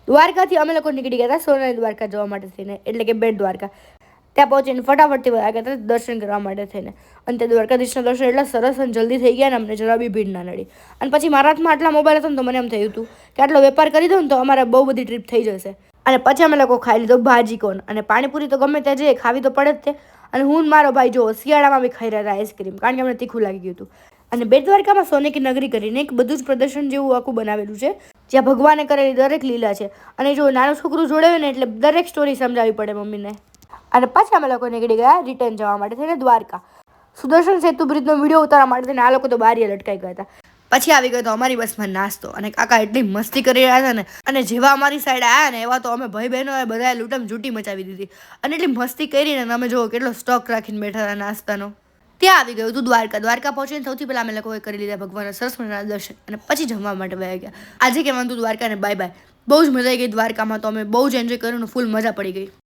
દ્વારકાથી અમે લોકો નીકળી ગયા હતા સોનાની દ્વારકા જવા માટે થઈને, એટલે કે બેટ દ્વારકા. ત્યાં પહોંચીને ફટાફટથી ગયા હતા દર્શન કરવા માટે થઈને. અને તે દ્વારકાધીશના દર્શન એટલા સરસ અને જલ્દી થઈ ગયા ને અમને જરા બી ભીડ ના નડી. અને પછી મારા હાથમાં આટલા મોબાઈલ હતો ને તો મને એમ થયું હતું કે આટલો વેપાર કરી દઉં ને તો અમારે બહુ બધી ટ્રીપ થઈ જશે. અને પછી અમે લોકો ખાઈ લીધો ભાજી કોણ, અને પાણીપુરી તો ગમે ત્યાં જઈએ ખાવી તો પડે જ તે. અને હું મારો ભાઈ જો શિયાળામાં બી ખાઈ રહ્યા હતા આઈસ્ક્રીમ, કારણ કે અમને તીખું લાગી ગયું હતું. અને બેટ દ્વારકામાં સોને કી નગરી કરીને એક બધું જ પ્રદર્શન જેવું આખું બનાવેલું છે, જ્યાં ભગવાને કરેલી દરેક લીલા છે. અને જો નાનું છોકરું જોડે હોય ને એટલે દરેક સ્ટોરી સમજાવવી પડે મમ્મીને. અને પછી અમે લોકો નીકળી ગયા રિટર્ન જવા માટે થઈને દ્વારકા. સુદર્શન સેતુ બ્રિજનો વિડીયો ઉતારવા માટે થઈને આ લોકો તો બારીએ લટકાઈ ગયા હતા. પછી આવી ગયો તો અમારી બસમાં નાસ્તો, અને કાકા એટલી મસ્તી કરી રહ્યા હતા ને. અને જેવા અમારી સાઈડ આવ્યા ને એવા તો અમે ભાઈ બહેનોએ બધાએ લૂંટમ જૂટી મચાવી દીધી. અને એટલી મસ્તી કરી ને અમે જો કેટલો સ્ટોક રાખીને બેઠા હતા નાસ્તાનો. ત્યાં આવી ગયું તું દ્વારકા. દ્વારકા પહોંચીને સૌથી પહેલાં અમે લોકોએ કરી લીધા ભગવાનના સરસ મજાના દર્શન, અને પછી જમવા માટે વહી ગયા. આજે કહેવાનું હતું દ્વારકાને બાય બાય. બહુ જ મજા આવી ગઈ દ્વારકામાં, તો અમે બહુ જ એન્જોય કર્યું ને ફૂલ મજા પડી ગઈ.